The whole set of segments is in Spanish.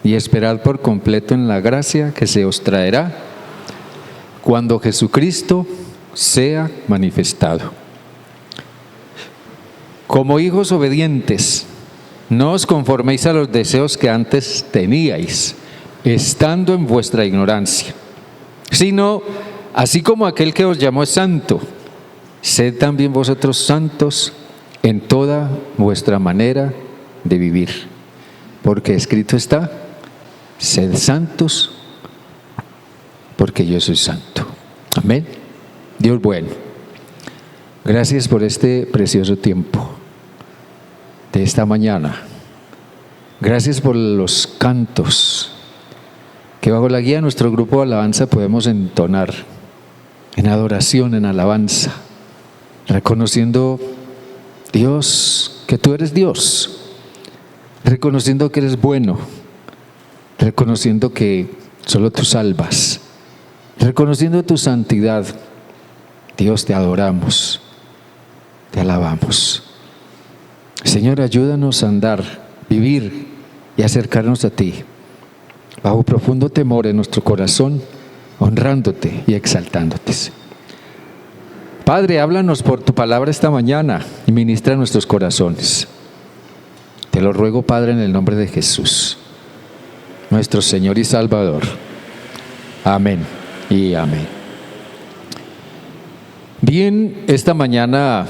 y esperad por completo en la gracia que se os traerá cuando Jesucristo sea manifestado. Como hijos obedientes, no os conforméis a los deseos que antes teníais, estando en vuestra ignorancia, sino, así como aquel que os llamó es santo, sed también vosotros santos en toda vuestra manera de vivir. Porque escrito está, sed santos, porque yo soy santo. Amén. Dios bueno, gracias por este precioso tiempo de esta mañana. Gracias por los cantos que bajo la guía de nuestro grupo de alabanza podemos entonar en adoración, en alabanza, reconociendo, Dios, que tú eres Dios, reconociendo que eres bueno, reconociendo que solo tú salvas, reconociendo tu santidad. Dios, te adoramos, te alabamos. Señor, ayúdanos a andar, vivir y acercarnos a ti, bajo profundo temor en nuestro corazón, honrándote y exaltándote. Padre, háblanos por tu palabra esta mañana y ministra nuestros corazones. Te lo ruego, Padre, en el nombre de Jesús, nuestro Señor y Salvador. Amén y amén. Bien, esta mañana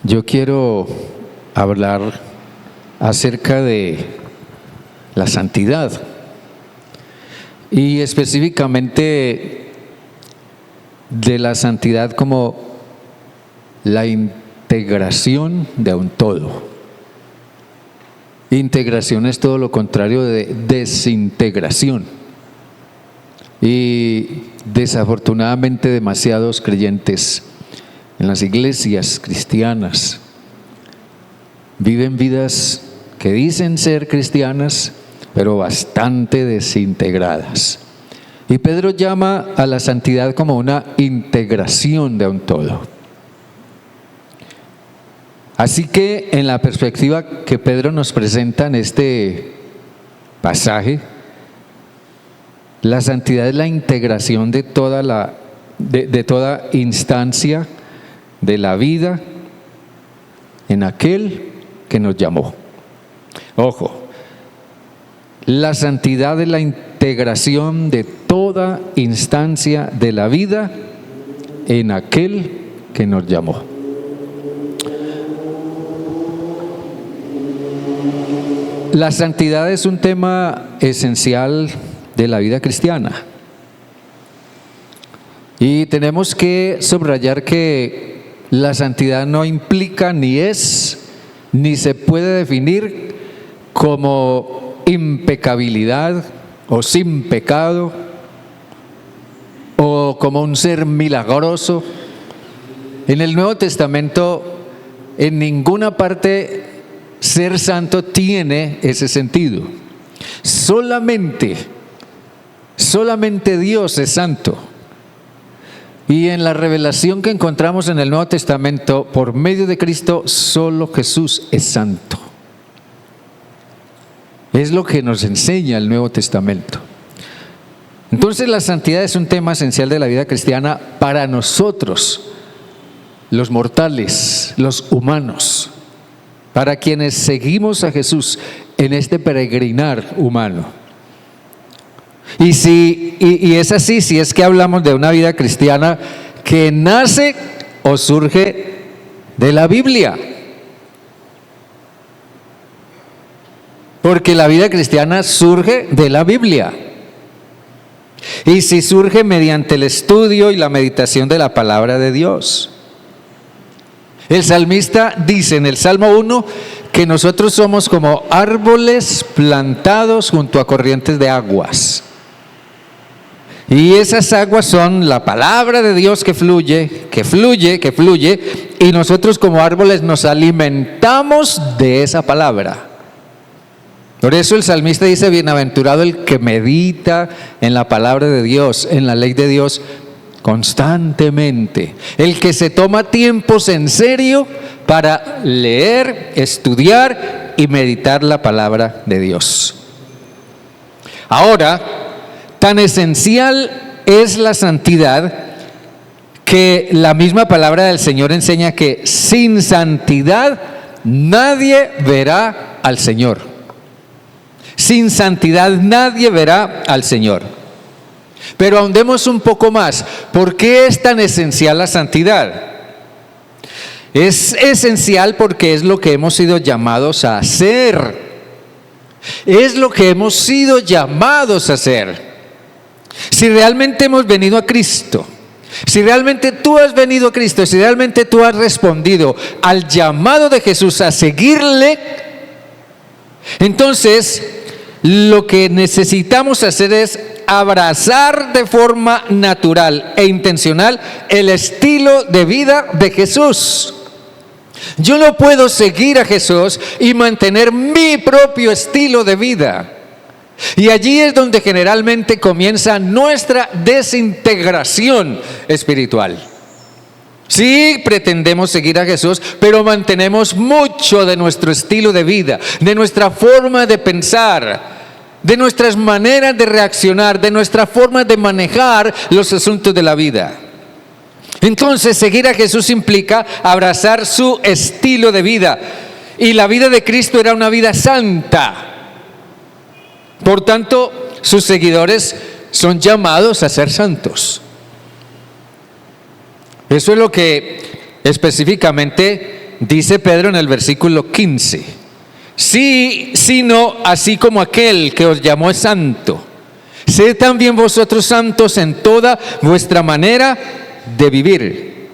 yo quiero hablar acerca de la santidad y específicamente de la santidad como la integración de un todo. Integración es todo lo contrario de desintegración. Y desafortunadamente demasiados creyentes en las iglesias cristianas viven vidas que dicen ser cristianas, pero bastante desintegradas. Y Pedro llama a la santidad como una integración de un todo. Así que en la perspectiva que Pedro nos presenta en este pasaje, la santidad es la integración de toda instancia de la vida en aquel que nos llamó. Ojo, la santidad es la integración de toda instancia de la vida en aquel que nos llamó. La santidad es un tema esencial de la vida cristiana. Y tenemos que subrayar que la santidad no implica ni es, ni se puede definir como impecabilidad o sin pecado o como un ser milagroso. En el Nuevo Testamento, en ninguna parte ser santo tiene ese sentido. Solamente Dios es santo. Y en la revelación que encontramos en el Nuevo Testamento, por medio de Cristo, solo Jesús es santo. Es lo que nos enseña el Nuevo Testamento. Entonces la santidad es un tema esencial de la vida cristiana para nosotros, los mortales, los humanos, para quienes seguimos a Jesús en este peregrinar humano. Y es así, si es que hablamos de una vida cristiana que nace o surge de la Biblia. Porque la vida cristiana surge de la Biblia. Y si surge mediante el estudio y la meditación de la palabra de Dios. El salmista dice en el Salmo 1 que nosotros somos como árboles plantados junto a corrientes de aguas. Y esas aguas son la palabra de Dios que fluye, y nosotros como árboles nos alimentamos de esa palabra. Por eso el salmista dice, bienaventurado el que medita en la palabra de Dios, en la ley de Dios constantemente. El que se toma tiempos en serio para leer, estudiar y meditar la palabra de Dios. Ahora, tan esencial es la santidad que la misma palabra del Señor enseña que sin santidad nadie verá al Señor. Sin santidad nadie verá al Señor. Pero ahondemos un poco más. ¿Por qué es tan esencial la santidad? Es esencial porque es lo que hemos sido llamados a hacer. Es lo que hemos sido llamados a hacer. Si realmente hemos venido a Cristo, si realmente tú has venido a Cristo, si realmente tú has respondido al llamado de Jesús a seguirle, entonces lo que necesitamos hacer es abrazar de forma natural e intencional el estilo de vida de Jesús. Yo no puedo seguir a Jesús y mantener mi propio estilo de vida. Y allí es donde generalmente comienza nuestra desintegración espiritual. Sí, pretendemos seguir a Jesús, pero mantenemos mucho de nuestro estilo de vida, de nuestra forma de pensar, de nuestras maneras de reaccionar, de nuestra forma de manejar los asuntos de la vida. Entonces, seguir a Jesús implica abrazar su estilo de vida. Y la vida de Cristo era una vida santa. Por tanto, sus seguidores son llamados a ser santos. Eso es lo que específicamente dice Pedro en el versículo 15. Sí, sino así como aquel que os llamó es santo, sed también vosotros santos en toda vuestra manera de vivir.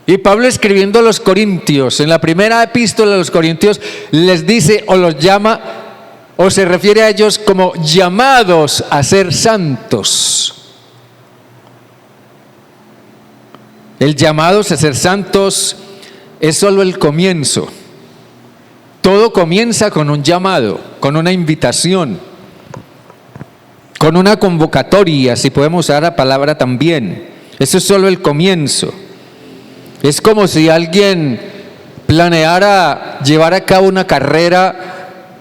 Y Pablo, escribiendo a los Corintios, en la primera epístola a los Corintios, les dice o los llama o se refiere a ellos como llamados a ser santos. El llamados a ser santos es solo el comienzo. Todo comienza con un llamado, con una invitación, con una convocatoria, si podemos usar la palabra también. Eso es solo el comienzo. Es como si alguien planeara llevar a cabo una carrera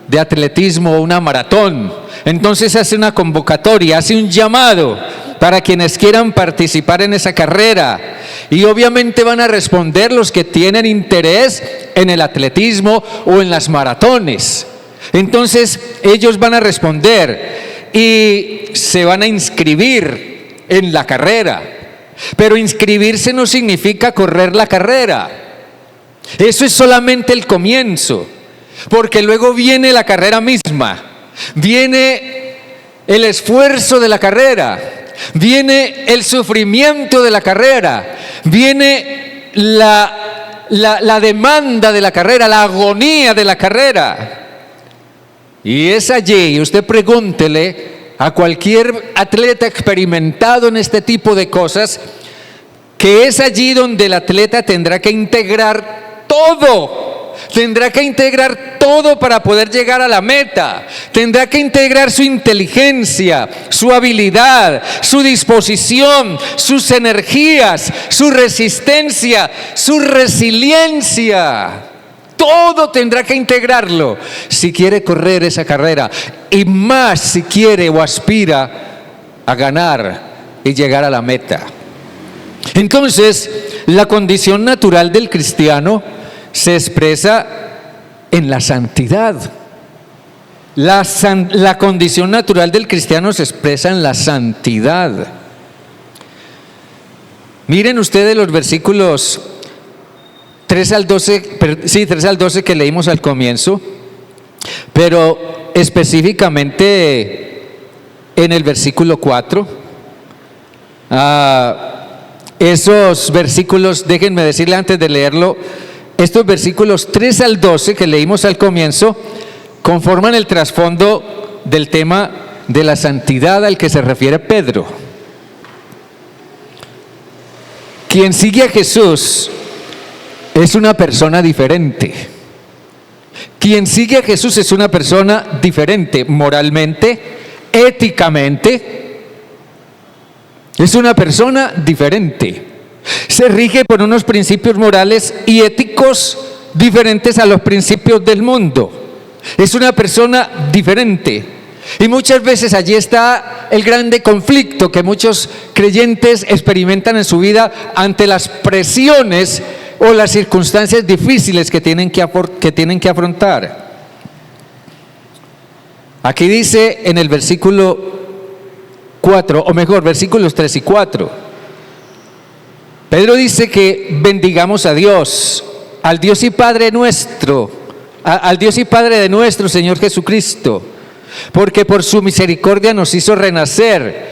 de atletismo o una maratón. Entonces hace una convocatoria, hace un llamado para quienes quieran participar en esa carrera. Y obviamente van a responder los que tienen interés en el atletismo o en las maratones. Entonces ellos van a responder y se van a inscribir en la carrera. Pero inscribirse no significa correr la carrera. Eso es solamente el comienzo, porque luego viene la carrera misma, viene el esfuerzo de la carrera, viene el sufrimiento de la carrera, viene la demanda de la carrera, la agonía de la carrera. Y es allí, usted pregúntele a cualquier atleta experimentado en este tipo de cosas, que es allí donde el atleta tendrá que integrar todo. Tendrá que integrar todo para poder llegar a la meta. Tendrá que integrar su inteligencia, su habilidad, su disposición, sus energías, su resistencia, su resiliencia. Todo tendrá que integrarlo si quiere correr esa carrera, y más si quiere o aspira a ganar y llegar a la meta. Entonces, la condición natural del cristiano se expresa en la santidad. La condición natural del cristiano se expresa en la santidad. Miren ustedes los versículos 3 al 12 que leímos al comienzo, pero específicamente en el versículo 4. Esos versículos, déjenme decirle antes de leerlo, estos versículos 3 al 12 que leímos al comienzo conforman el trasfondo del tema de la santidad al que se refiere Pedro. Quien sigue a Jesús es una persona diferente. Quien sigue a Jesús es una persona diferente moralmente, éticamente. Es una persona diferente. Se rige por unos principios morales y éticos diferentes a los principios del mundo. Es una persona diferente. Y muchas veces allí está el grande conflicto que muchos creyentes experimentan en su vida ante las presiones o las circunstancias difíciles que tienen que afrontar. Aquí dice en el versículo 4, o mejor, versículos 3 y 4. Pedro dice que bendigamos a Dios, al Dios y Padre nuestro, al Dios y Padre de nuestro Señor Jesucristo, porque por su misericordia nos hizo renacer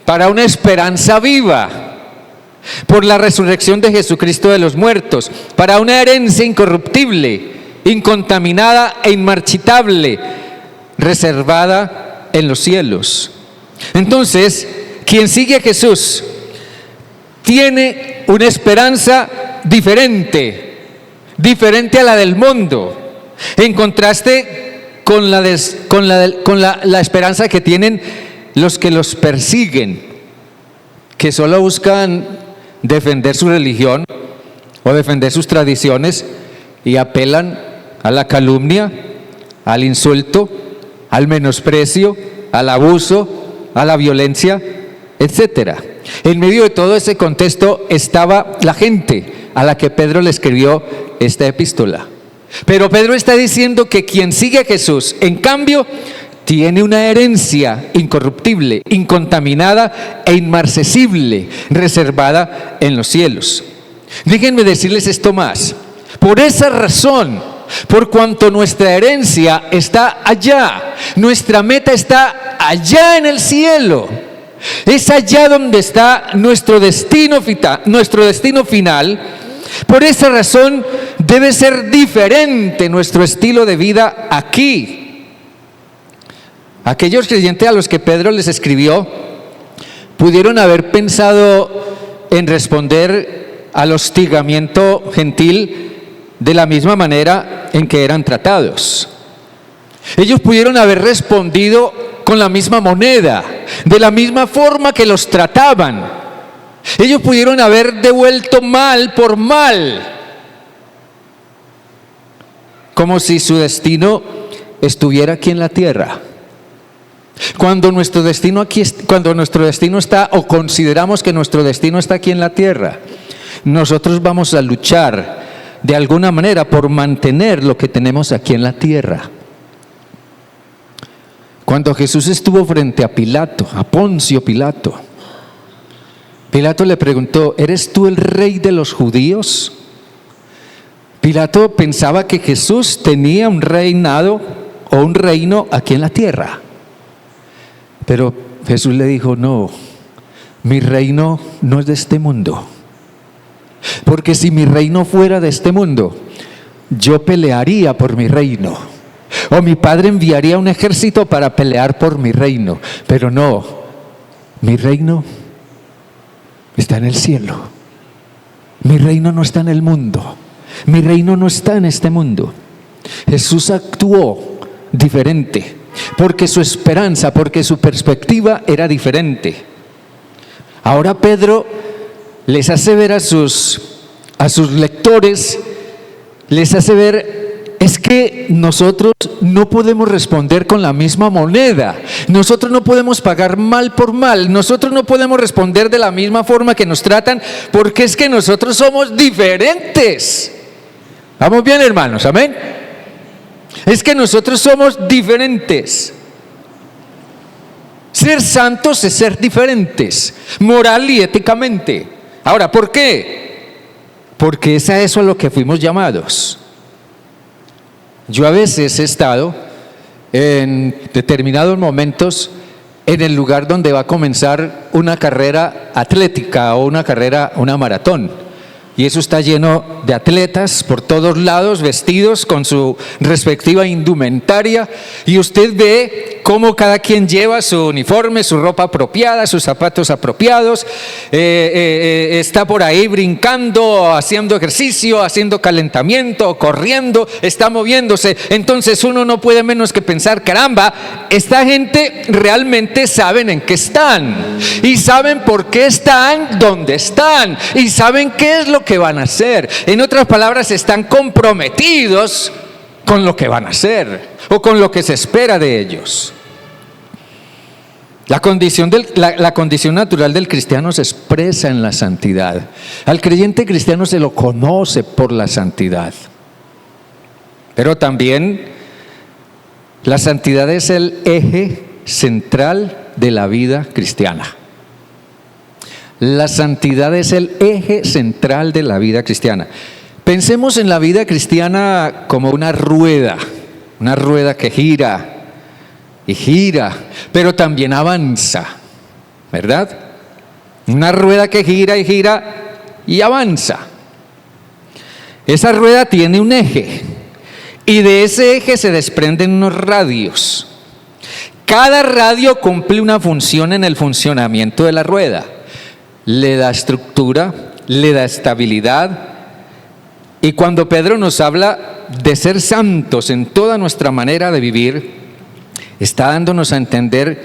para una esperanza viva, por la resurrección de Jesucristo de los muertos, para una herencia incorruptible, incontaminada e inmarchitable, reservada en los cielos. Entonces, quien sigue a Jesús tiene una esperanza diferente a la del mundo, en contraste con la esperanza que tienen los que los persiguen, que solo buscan defender su religión o defender sus tradiciones y apelan a la calumnia, al insulto, al menosprecio, al abuso, a la violencia, etcétera. En medio de todo ese contexto estaba la gente a la que Pedro le escribió esta epístola. Pero Pedro está diciendo que quien sigue a Jesús, en cambio, tiene una herencia incorruptible, incontaminada e inmarcesible, reservada en los cielos. Déjenme decirles esto más. Por esa razón, por cuanto nuestra herencia está allá, nuestra meta está allá en el cielo, es allá donde está nuestro destino final. Por esa razón debe ser diferente nuestro estilo de vida aquí. Aquellos creyentes a los que Pedro les escribió pudieron haber pensado en responder al hostigamiento gentil de la misma manera en que eran tratados. Ellos pudieron haber respondido con la misma moneda, de la misma forma que los trataban. Ellos pudieron haber devuelto mal por mal, como si su destino estuviera aquí en la tierra. Cuando nuestro destino está, o consideramos que nuestro destino está aquí en la tierra, nosotros vamos a luchar de alguna manera por mantener lo que tenemos aquí en la tierra. Cuando Jesús estuvo frente a Pilato, a Poncio Pilato, Pilato le preguntó: ¿eres tú el rey de los judíos? Pilato pensaba que Jesús tenía un reinado o un reino aquí en la tierra. Pero Jesús le dijo: no, mi reino no es de este mundo. Porque si mi reino fuera de este mundo, yo pelearía por mi reino, o mi padre enviaría un ejército para pelear por mi reino. Pero no, mi reino está en el cielo. Mi reino no está en el mundo. Mi reino no está en este mundo. Jesús actuó diferente, porque su esperanza, porque su perspectiva era diferente. Ahora Pedro les hace ver a sus lectores, les hace ver, es que nosotros no podemos responder con la misma moneda, nosotros no podemos pagar mal por mal, nosotros no podemos responder de la misma forma que nos tratan, porque es que nosotros somos diferentes. ¿Vamos bien, hermanos? ¿Amén? Es que nosotros somos diferentes. Ser santos es ser diferentes, moral y éticamente. Ahora, ¿por qué? Porque es a eso a lo que fuimos llamados. Yo a veces he estado en determinados momentos en el lugar donde va a comenzar una carrera atlética o una maratón. Y eso está lleno de atletas por todos lados, vestidos con su respectiva indumentaria. Y usted ve cómo cada quien lleva su uniforme, su ropa apropiada, sus zapatos apropiados. Está por ahí brincando, haciendo ejercicio, haciendo calentamiento, corriendo, está moviéndose. Entonces uno no puede menos que pensar: caramba, esta gente realmente saben en qué están. Y saben por qué están donde están. Y saben qué es lo que van a hacer. En otras palabras, están comprometidos con lo que van a hacer o con lo que se espera de ellos. La condición natural del cristiano se expresa en la santidad. Al creyente cristiano se lo conoce por la santidad. Pero también la santidad es el eje central de la vida cristiana. La santidad es el eje central de la vida cristiana. Pensemos en la vida cristiana como una rueda que gira y gira, pero también avanza, ¿verdad? Una rueda que gira y gira y avanza. Esa rueda tiene un eje y de ese eje se desprenden unos radios. Cada radio cumple una función en el funcionamiento de la rueda. Le da estructura, le da estabilidad. Y cuando Pedro nos habla de ser santos en toda nuestra manera de vivir, está dándonos a entender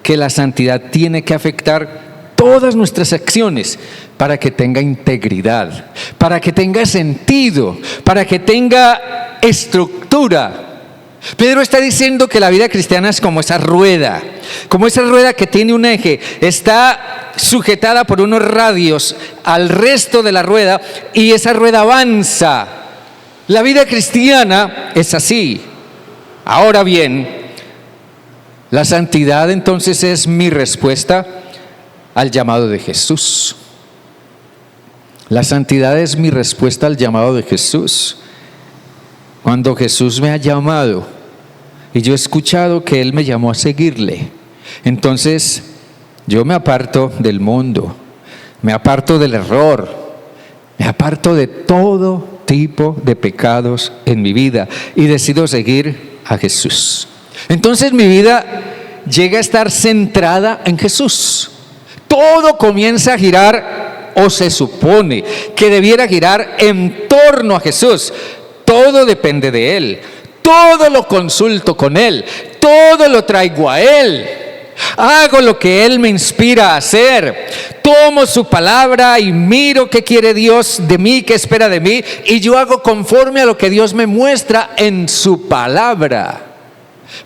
que la santidad tiene que afectar todas nuestras acciones para que tenga integridad, para que tenga sentido, para que tenga estructura. Pedro está diciendo que la vida cristiana es como esa rueda que tiene un eje, está sujetada por unos radios al resto de la rueda y esa rueda avanza. La vida cristiana es así. Ahora bien, la santidad entonces es mi respuesta al llamado de Jesús. La santidad es mi respuesta al llamado de Jesús. Cuando Jesús me ha llamado y yo he escuchado que Él me llamó a seguirle, entonces yo me aparto del mundo, me aparto del error, me aparto de todo tipo de pecados en mi vida y decido seguir a Jesús. Entonces mi vida llega a estar centrada en Jesús. Todo comienza a girar, o se supone que debiera girar en torno a Jesús. Todo depende de Él, todo lo consulto con Él, todo lo traigo a Él, hago lo que Él me inspira a hacer, tomo su palabra y miro qué quiere Dios de mí, qué espera de mí, y yo hago conforme a lo que Dios me muestra en su palabra.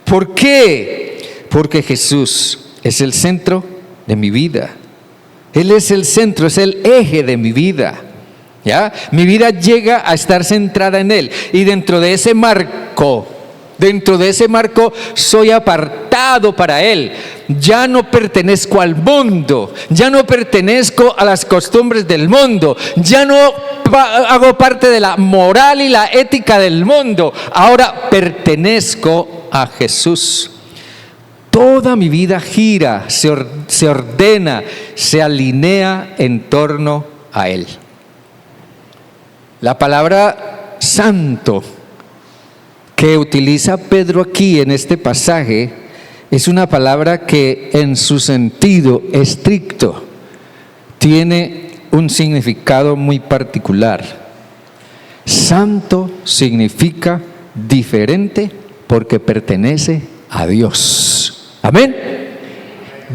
¿Por qué? Porque Jesús es el centro de mi vida. Él es el centro, es el eje de mi vida. ¿Ya? Mi vida llega a estar centrada en Él y dentro de ese marco soy apartado para Él. Ya no pertenezco al mundo, ya no pertenezco a las costumbres del mundo, ya no hago parte de la moral y la ética del mundo, ahora pertenezco a Jesús. Toda mi vida gira, se ordena, se alinea en torno a Él. La palabra santo que utiliza Pedro aquí en este pasaje es una palabra que en su sentido estricto tiene un significado muy particular. Santo significa diferente porque pertenece a Dios. Amén.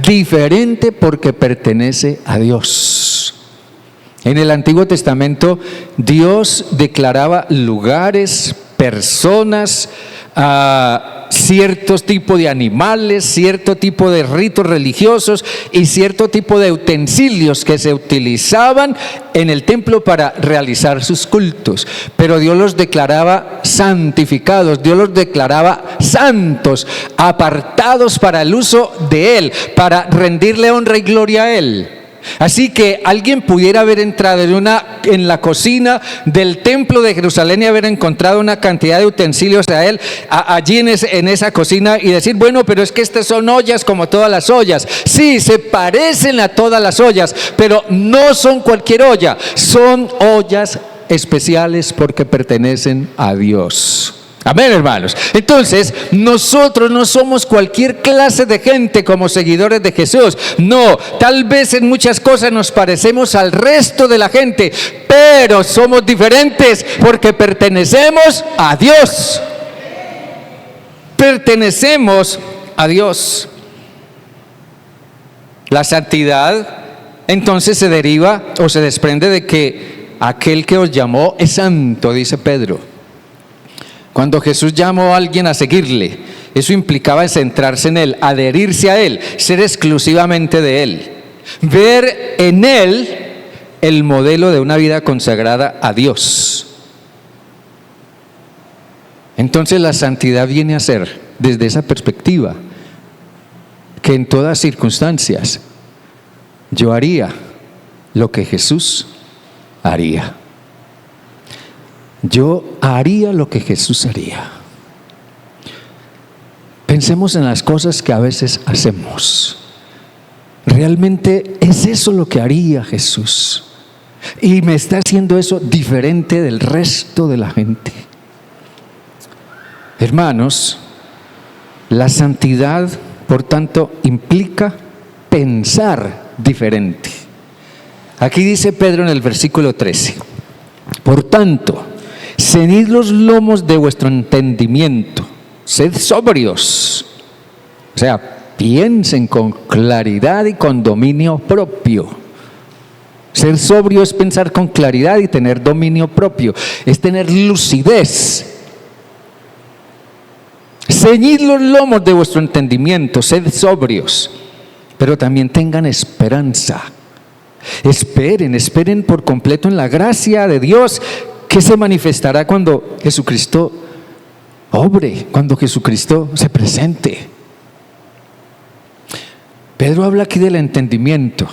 Diferente porque pertenece a Dios. En el Antiguo Testamento Dios declaraba lugares, personas, ciertos tipos de animales, cierto tipo de ritos religiosos y cierto tipo de utensilios que se utilizaban en el templo para realizar sus cultos. Pero Dios los declaraba santificados, Dios los declaraba santos, apartados para el uso de Él, para rendirle honra y gloria a Él. Así que alguien pudiera haber entrado en la cocina del templo de Jerusalén y haber encontrado una cantidad de utensilios allí en esa cocina y decir, bueno, pero es que estas son ollas como todas las ollas. Sí, se parecen a todas las ollas, pero no son cualquier olla, son ollas especiales porque pertenecen a Dios. Amén, hermanos. Entonces, nosotros no somos cualquier clase de gente como seguidores de Jesús. No, tal vez en muchas cosas nos parecemos al resto de la gente, pero somos diferentes porque pertenecemos a Dios. Pertenecemos a Dios. La santidad entonces se deriva o se desprende de que aquel que os llamó es santo, dice Pedro. Cuando Jesús llamó a alguien a seguirle, eso implicaba centrarse en Él, adherirse a Él, ser exclusivamente de Él, ver en Él el modelo de una vida consagrada a Dios. Entonces la santidad viene a ser, desde esa perspectiva, que en todas circunstancias yo haría lo que Jesús haría. Yo haría lo que Jesús haría. Pensemos en las cosas que a veces hacemos. ¿Realmente es eso lo que haría Jesús? Y me está haciendo eso diferente del resto de la gente. Hermanos, la santidad, por tanto, implica pensar diferente. Aquí dice Pedro en el versículo 13: por tanto, ceñid los lomos de vuestro entendimiento, sed sobrios. O sea, piensen con claridad y con dominio propio. Ser sobrio es pensar con claridad y tener dominio propio, es tener lucidez. Ceñid los lomos de vuestro entendimiento, sed sobrios, pero también tengan esperanza. Esperen por completo en la gracia de Dios, que se manifestará cuando Jesucristo obre, cuando Jesucristo se presente. Pedro habla aquí del entendimiento.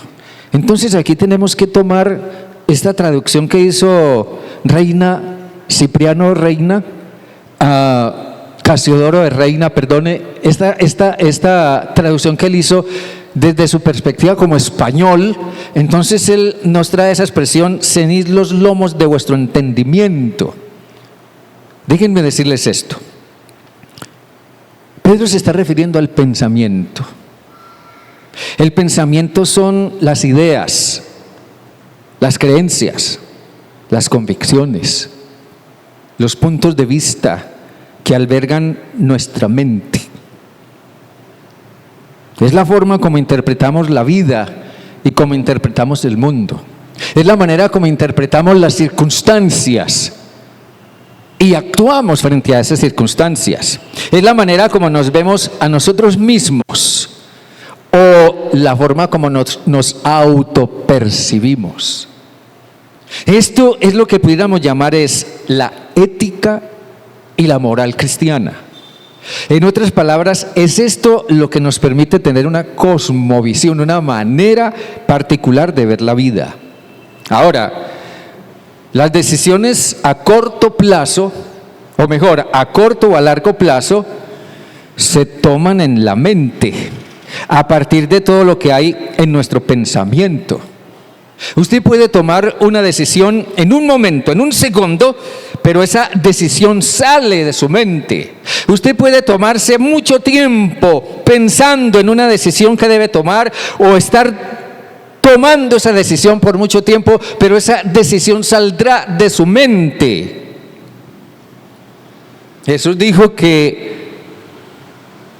Entonces aquí tenemos que tomar esta traducción que hizo Cipriano Reina, Casiodoro de Reina, perdone, esta traducción que él hizo desde su perspectiva como español. Entonces él nos trae esa expresión: ceñid los lomos de vuestro entendimiento. Déjenme decirles esto. Pedro se está refiriendo al pensamiento. El pensamiento son las ideas, las creencias, las convicciones, los puntos de vista que albergan nuestra mente. Es la forma como interpretamos la vida y como interpretamos el mundo. Es la manera como interpretamos las circunstancias y actuamos frente a esas circunstancias. Es la manera como nos vemos a nosotros mismos, o la forma como nos autopercibimos. Esto es lo que pudiéramos llamar es la ética y la moral cristiana. En otras palabras, es esto lo que nos permite tener una cosmovisión, una manera particular de ver la vida. Ahora, las decisiones a corto plazo, o mejor, a corto o a largo plazo, se toman en la mente, a partir de todo lo que hay en nuestro pensamiento. Usted puede tomar una decisión en un momento, en un segundo, pero esa decisión sale de su mente. Usted puede tomarse mucho tiempo pensando en una decisión que debe tomar, o estar tomando esa decisión por mucho tiempo, pero esa decisión saldrá de su mente. Jesús dijo que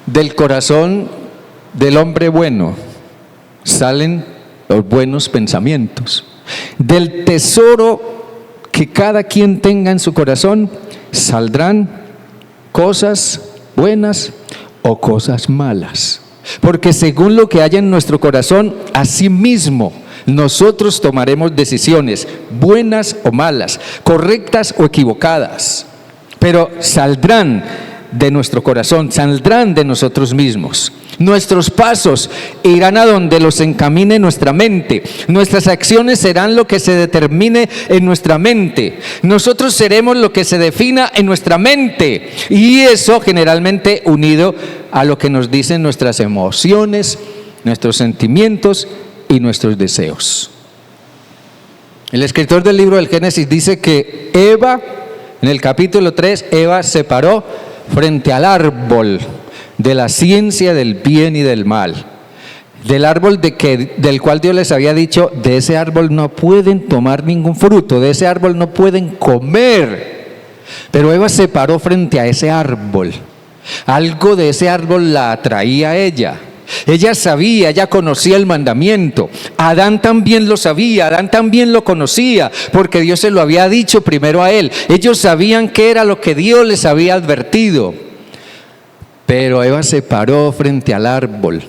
del corazón del hombre bueno salen los buenos pensamientos. Del tesoro que cada quien tenga en su corazón saldrán cosas buenas o cosas malas. Porque según lo que haya en nuestro corazón, así mismo nosotros tomaremos decisiones, buenas o malas, correctas o equivocadas. Pero saldrán de nuestro corazón, saldrán de nosotros mismos. Nuestros pasos irán a donde los encamine nuestra mente. Nuestras acciones serán lo que se determine en nuestra mente. Nosotros seremos lo que se defina en nuestra mente. Y eso generalmente unido a lo que nos dicen nuestras emociones, nuestros sentimientos y nuestros deseos. El escritor del libro del Génesis dice que Eva, en el capítulo 3, Eva se paró frente al árbol de la ciencia del bien y del mal, del árbol del cual Dios les había dicho: de ese árbol no pueden tomar ningún fruto, de ese árbol no pueden comer. Pero Eva se paró frente a ese árbol. Algo de ese árbol la atraía a ella. Ella sabía, ella conocía el mandamiento. Adán también lo sabía, Adán también lo conocía, porque Dios se lo había dicho primero a él. Ellos sabían qué era lo que Dios les había advertido. Pero Eva se paró frente al árbol.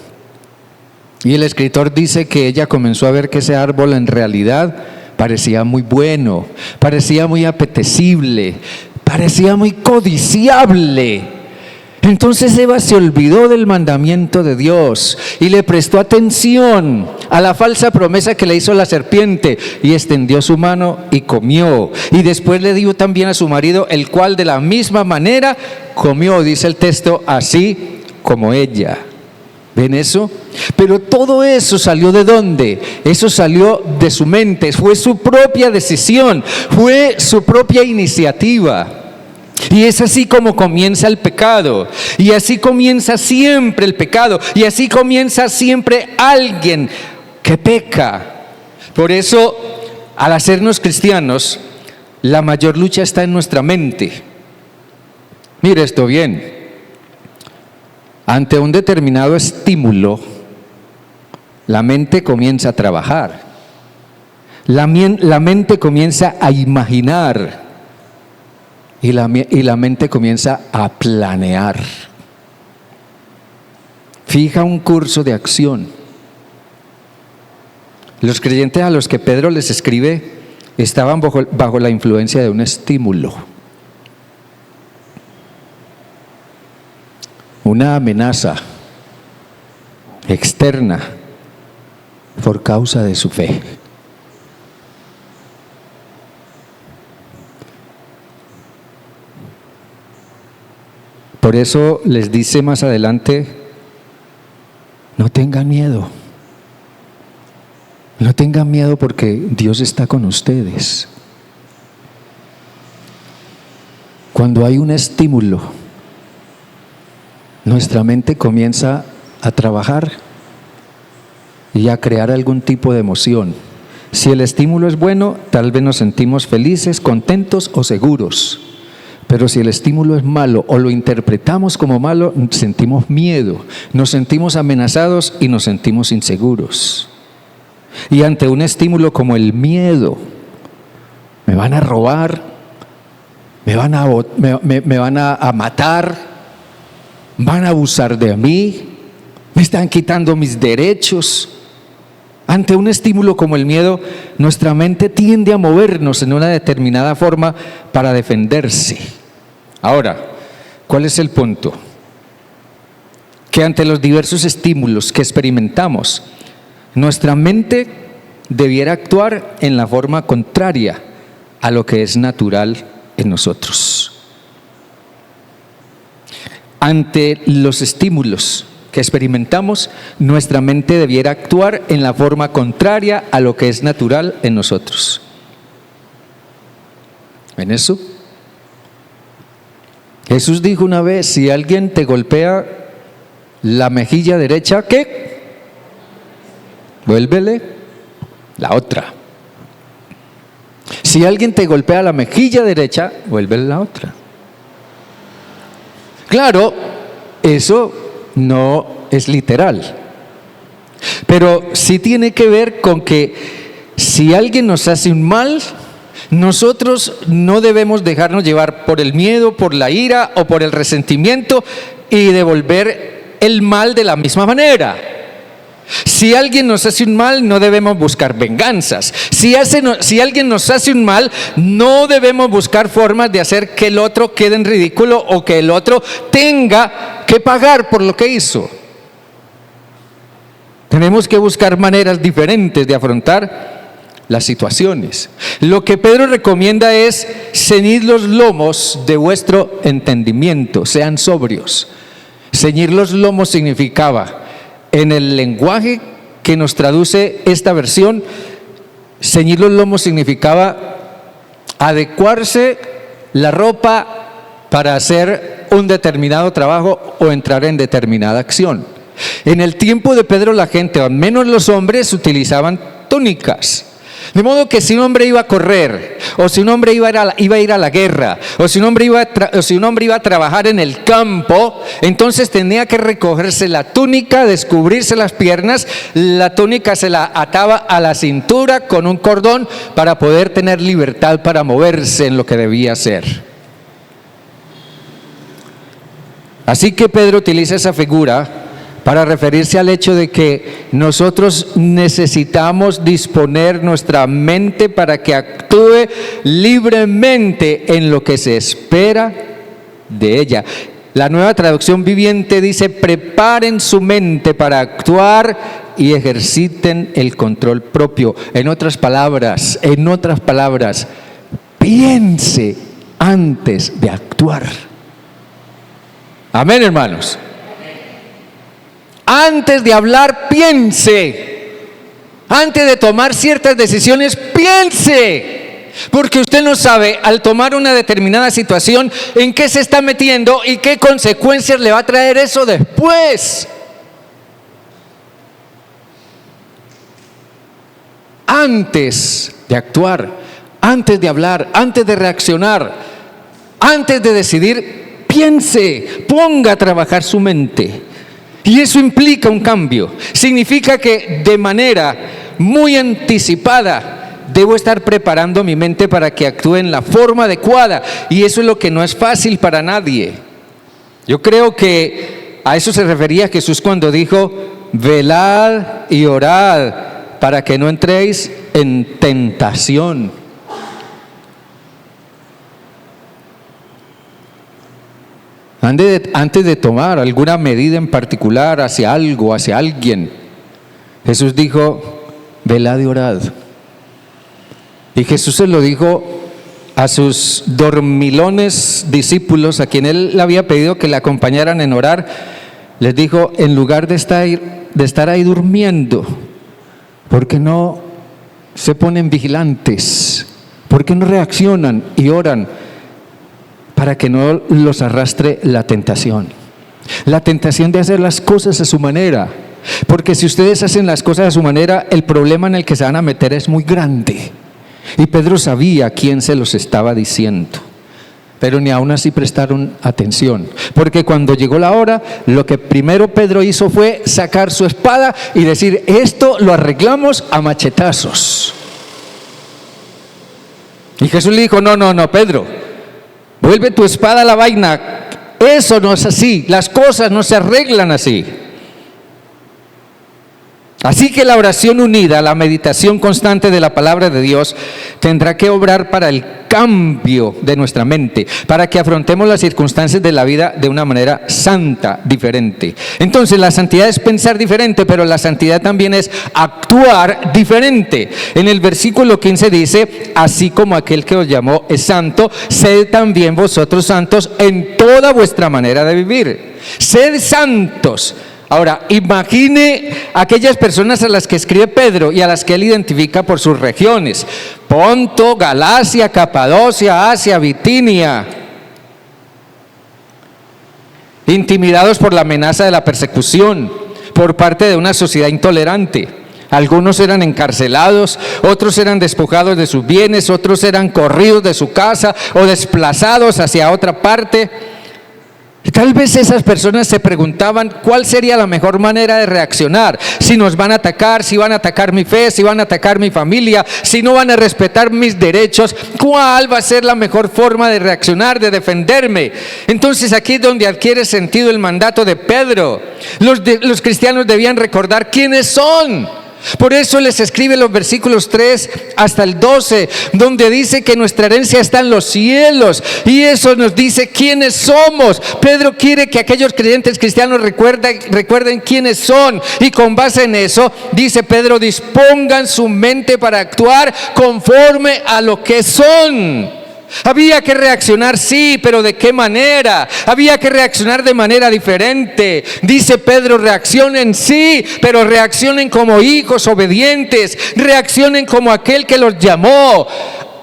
Y el escritor dice que ella comenzó a ver que ese árbol en realidad parecía muy bueno, parecía muy apetecible, parecía muy codiciable. Entonces Eva se olvidó del mandamiento de Dios y le prestó atención a la falsa promesa que le hizo la serpiente, y extendió su mano y comió. Y después le dio también a su marido, el cual de la misma manera comió, dice el texto, así como ella. ¿Ven eso? Pero todo eso salió ¿de dónde? Eso salió de su mente, fue su propia decisión, fue su propia iniciativa. Y es así como comienza el pecado, y así comienza siempre el pecado, y así comienza siempre alguien que peca. Por eso, al hacernos cristianos, la mayor lucha está en nuestra mente. Mire esto bien. Ante un determinado estímulo, la mente comienza a trabajar. La mente comienza a imaginar. Y la mente comienza a planear. Fija un curso de acción. Los creyentes a los que Pedro les escribe estaban bajo la influencia de un estímulo, una amenaza externa por causa de su fe. Por eso les dice más adelante, no tengan miedo. No tengan miedo porque Dios está con ustedes. Cuando hay un estímulo, nuestra mente comienza a trabajar y a crear algún tipo de emoción. Si el estímulo es bueno, tal vez nos sentimos felices, contentos o seguros. Pero si el estímulo es malo o lo interpretamos como malo, sentimos miedo, nos sentimos amenazados y nos sentimos inseguros. Y ante un estímulo como el miedo, me van a robar, me van a matar, van a abusar de mí, me están quitando mis derechos. Ante un estímulo como el miedo, nuestra mente tiende a movernos en una determinada forma para defenderse. Ahora, ¿cuál es el punto? Que ante los diversos estímulos que experimentamos, nuestra mente debiera actuar en la forma contraria a lo que es natural en nosotros. Ante los estímulos que experimentamos, nuestra mente debiera actuar en la forma contraria a lo que es natural en nosotros. ¿Ven eso? Jesús dijo una vez, si alguien te golpea la mejilla derecha, ¿qué? Vuélvele la otra. Si alguien te golpea la mejilla derecha, vuélvele la otra. Claro, eso no es literal, pero sí tiene que ver con que si alguien nos hace un mal, nosotros no debemos dejarnos llevar por el miedo, por la ira o por el resentimiento y devolver el mal de la misma manera. Si alguien nos hace un mal, no debemos buscar venganzas. Si alguien nos hace un mal, no debemos buscar formas de hacer que el otro quede en ridículo o que el otro tenga que pagar por lo que hizo. Tenemos que buscar maneras diferentes de afrontar las situaciones. Lo que Pedro recomienda es ceñid los lomos de vuestro entendimiento, sean sobrios. Ceñir los lomos significaba, en el lenguaje que nos traduce esta versión, ceñir los lomos significaba adecuarse la ropa para hacer un determinado trabajo o entrar en determinada acción. En el tiempo de Pedro la gente, al menos los hombres, utilizaban túnicas. De modo que si un hombre iba a correr, o si un hombre iba a ir a la guerra, o si un hombre iba a trabajar en el campo, entonces tenía que recogerse la túnica, descubrirse las piernas, la túnica se la ataba a la cintura con un cordón para poder tener libertad para moverse en lo que debía hacer. Así que Pedro utiliza esa figura para referirse al hecho de que nosotros necesitamos disponer nuestra mente para que actúe libremente en lo que se espera de ella. La Nueva Traducción Viviente dice: preparen su mente para actuar y ejerciten el control propio. En otras palabras, piense antes de actuar. Amén, hermanos. Antes de hablar, piense. Antes de tomar ciertas decisiones, piense. Porque usted no sabe, al tomar una determinada situación, en qué se está metiendo y qué consecuencias le va a traer eso después. Antes de actuar, antes de hablar, antes de reaccionar, antes de decidir, piense, ponga a trabajar su mente. Y eso implica un cambio. Significa que de manera muy anticipada debo estar preparando mi mente para que actúe en la forma adecuada. Y eso es lo que no es fácil para nadie. Yo creo que a eso se refería Jesús cuando dijo: velad y orad para que no entréis en tentación. Antes de tomar alguna medida en particular hacia algo, hacia alguien, Jesús dijo: velad y orad. Y Jesús se lo dijo a sus dormilones discípulos, a quien él le había pedido que le acompañaran en orar. Les dijo: en lugar de estar ahí durmiendo, ¿por qué no se ponen vigilantes? ¿Por qué no reaccionan y oran para que no los arrastre la tentación? La tentación de hacer las cosas a su manera. Porque si ustedes hacen las cosas a su manera, el problema en el que se van a meter es muy grande. Y Pedro sabía a quién se los estaba diciendo, pero ni aún así prestaron atención. Porque cuando llegó la hora, lo que primero Pedro hizo fue sacar su espada y decir: esto lo arreglamos a machetazos. Y Jesús le dijo: no, Pedro, vuelve tu espada a la vaina. Eso no es así. Las cosas no se arreglan así. Así que la oración unida, la meditación constante de la palabra de Dios, tendrá que obrar para el cambio de nuestra mente, para que afrontemos las circunstancias de la vida de una manera santa, diferente. Entonces, la santidad es pensar diferente, pero la santidad también es actuar diferente. En el versículo 15 dice: así como aquel que os llamó es santo, sed también vosotros santos en toda vuestra manera de vivir. Sed santos. Ahora, imagine aquellas personas a las que escribe Pedro y a las que él identifica por sus regiones: Ponto, Galacia, Capadocia, Asia, Bitinia. Intimidados por la amenaza de la persecución por parte de una sociedad intolerante. Algunos eran encarcelados, otros eran despojados de sus bienes, otros eran corridos de su casa o desplazados hacia otra parte. Tal vez esas personas se preguntaban cuál sería la mejor manera de reaccionar. Si nos van a atacar, si van a atacar mi fe, si van a atacar mi familia, si no van a respetar mis derechos, ¿cuál va a ser la mejor forma de reaccionar, de defenderme? Entonces aquí es donde adquiere sentido el mandato de Pedro. Los cristianos debían recordar quiénes son. Por eso les escribe los versículos 3 hasta el 12, donde dice que nuestra herencia está en los cielos, y eso nos dice quiénes somos. Pedro quiere que aquellos creyentes cristianos recuerden quiénes son, y con base en eso, dice Pedro, dispongan su mente para actuar conforme a lo que son. Había que reaccionar, sí, pero ¿de qué manera? Había que reaccionar de manera diferente. Dice Pedro: reaccionen, sí, pero reaccionen como hijos obedientes. Reaccionen como aquel que los llamó.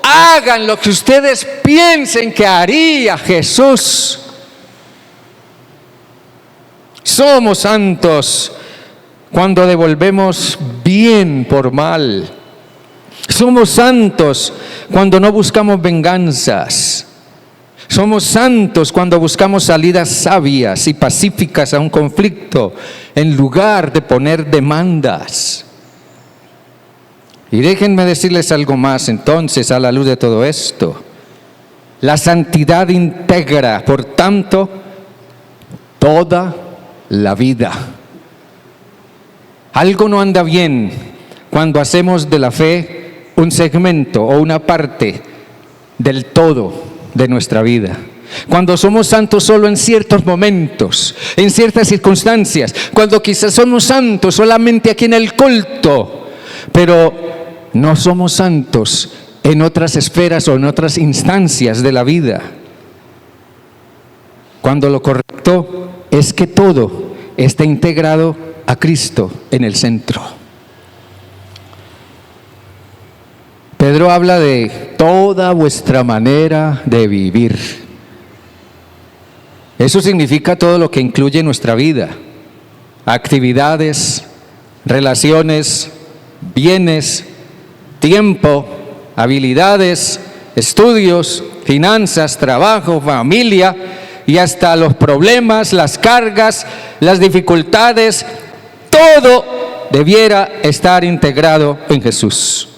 Hagan lo que ustedes piensen que haría Jesús. Somos santos cuando devolvemos bien por mal. Somos santos cuando no buscamos venganzas. Somos santos cuando buscamos salidas sabias y pacíficas a un conflicto, en lugar de poner demandas. Y déjenme decirles algo más entonces a la luz de todo esto. La santidad integra, por tanto, toda la vida. Algo no anda bien cuando hacemos de la fe un segmento o una parte del todo de nuestra vida. Cuando somos santos solo en ciertos momentos, en ciertas circunstancias, cuando quizás somos santos solamente aquí en el culto, pero no somos santos en otras esferas o en otras instancias de la vida. Cuando lo correcto es que todo esté integrado a Cristo en el centro. Pedro habla de toda vuestra manera de vivir. Eso significa todo lo que incluye nuestra vida: actividades, relaciones, bienes, tiempo, habilidades, estudios, finanzas, trabajo, familia y hasta los problemas, las cargas, las dificultades. Todo debiera estar integrado en Jesús.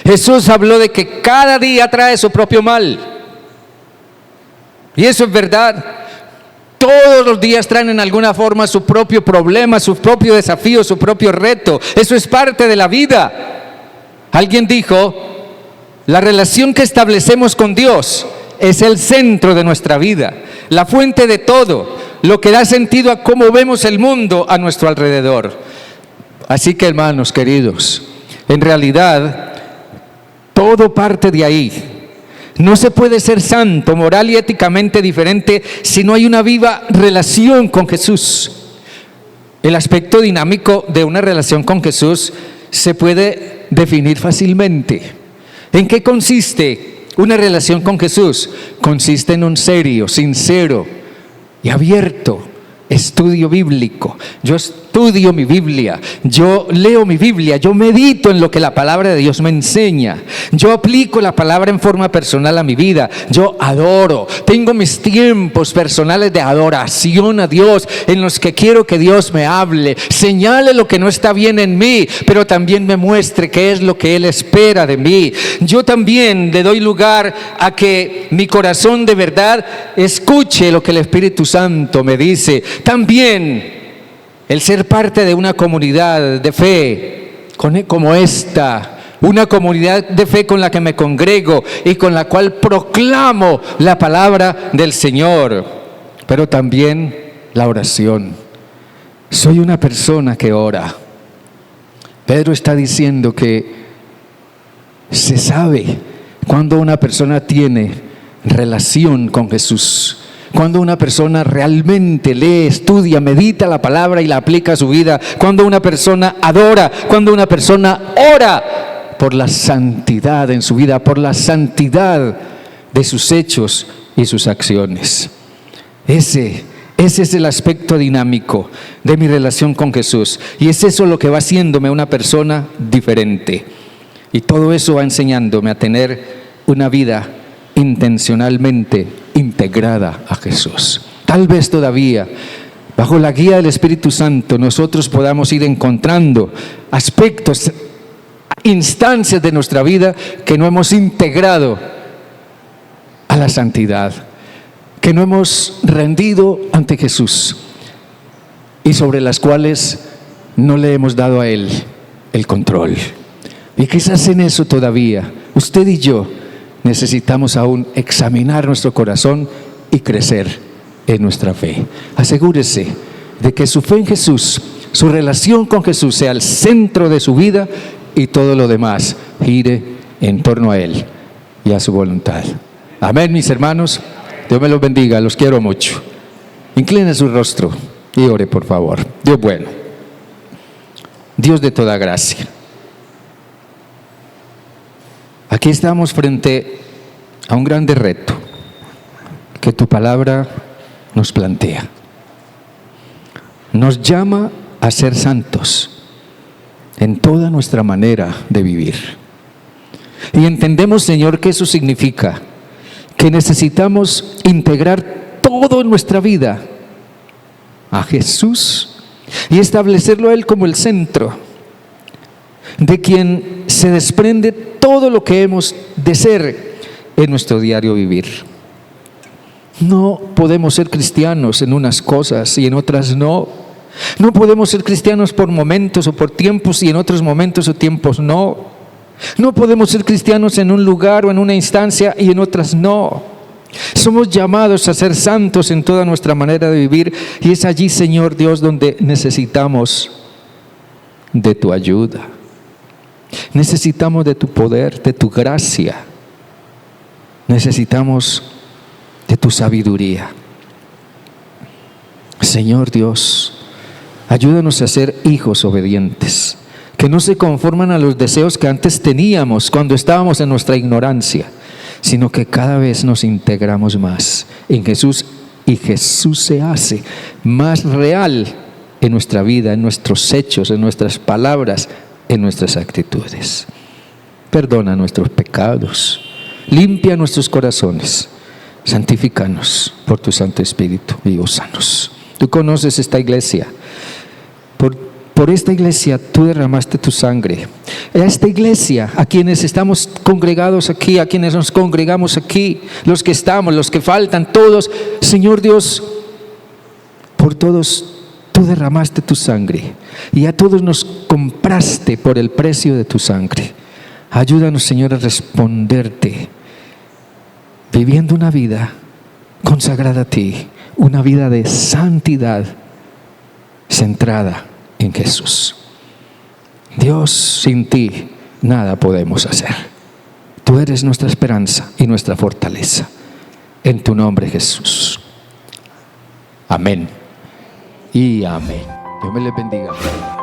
Jesús habló de que cada día trae su propio mal. Y eso es verdad. Todos los días traen en alguna forma su propio problema, su propio desafío, su propio reto. Eso es parte de la vida. Alguien dijo: la relación que establecemos con Dios es el centro de nuestra vida, la fuente de todo, lo que da sentido a cómo vemos el mundo a nuestro alrededor. Así que, hermanos queridos, en realidad todo parte de ahí. No se puede ser santo, moral y éticamente diferente si no hay una viva relación con Jesús. El aspecto dinámico de una relación con Jesús se puede definir fácilmente. ¿En qué consiste una relación con Jesús? Consiste en un serio, sincero y abierto estudio bíblico. Yo estudio mi Biblia, yo leo mi Biblia, yo medito en lo que la palabra de Dios me enseña, yo aplico la palabra en forma personal a mi vida, yo adoro, tengo mis tiempos personales de adoración a Dios en los que quiero que Dios me hable, señale lo que no está bien en mí, pero también me muestre qué es lo que Él espera de mí. Yo también le doy lugar a que mi corazón de verdad escuche lo que el Espíritu Santo me dice. También el ser parte de una comunidad de fe como esta, una comunidad de fe con la que me congrego y con la cual proclamo la palabra del Señor, pero también la oración. Soy una persona que ora. Pedro está diciendo que se sabe cuando una persona tiene relación con Jesús. Cuando una persona realmente lee, estudia, medita la palabra y la aplica a su vida. Cuando una persona adora, cuando una persona ora por la santidad en su vida, por la santidad de sus hechos y sus acciones. Ese es el aspecto dinámico de mi relación con Jesús. Y es eso lo que va haciéndome una persona diferente. Y todo eso va enseñándome a tener una vida intencionalmente integrada a Jesús. Tal vez todavía, bajo la guía del Espíritu Santo, nosotros podamos ir encontrando aspectos, instancias de nuestra vida que no hemos integrado a la santidad, que no hemos rendido ante Jesús y sobre las cuales no le hemos dado a Él el control. Y quizás en eso todavía usted y yo necesitamos aún examinar nuestro corazón y crecer en nuestra fe. Asegúrese de que su fe en Jesús, su relación con Jesús sea el centro de su vida y todo lo demás gire en torno a Él y a su voluntad. Amén, mis hermanos. Dios me los bendiga, los quiero mucho. Incline su rostro y ore, por favor. Dios bueno, Dios de toda gracia. Aquí estamos frente a un grande reto que tu palabra nos plantea. Nos llama a ser santos. en toda nuestra manera de vivir. Y entendemos, Señor, que eso significa que necesitamos integrar todo en nuestra vida a Jesús y establecerlo a Él como el centro, de quien se desprende todo lo que hemos de ser en nuestro diario vivir. No podemos ser cristianos en unas cosas y en otras no. No podemos ser cristianos por momentos o por tiempos y en otros momentos o tiempos no. No podemos ser cristianos en un lugar o en una instancia y en otras no. Somos llamados a ser santos en toda nuestra manera de vivir, y es allí, Señor Dios, donde necesitamos de tu ayuda. Necesitamos de tu poder, de tu gracia. Necesitamos de tu sabiduría. Señor Dios, ayúdanos a ser hijos obedientes, que no se conforman a los deseos que antes teníamos cuando estábamos en nuestra ignorancia, sino que cada vez nos integramos más en Jesús, y Jesús se hace más real en nuestra vida, en nuestros hechos, en nuestras palabras, en nuestras actitudes. Perdona nuestros pecados, limpia nuestros corazones, santifícanos por tu Santo Espíritu y gózanos. Tú conoces esta iglesia. Por esta iglesia tú derramaste tu sangre. A esta iglesia, a quienes estamos congregados aquí, a quienes nos congregamos aquí, los que estamos, los que faltan, todos, Señor Dios, por todos tú derramaste tu sangre y a todos nos compraste por el precio de tu sangre. Ayúdanos, Señor, a responderte, viviendo una vida consagrada a ti, una vida de santidad centrada en Jesús. Dios, sin ti nada podemos hacer. Tú eres nuestra esperanza y nuestra fortaleza. En tu nombre, Jesús. Amén y amén. Dios me les bendiga.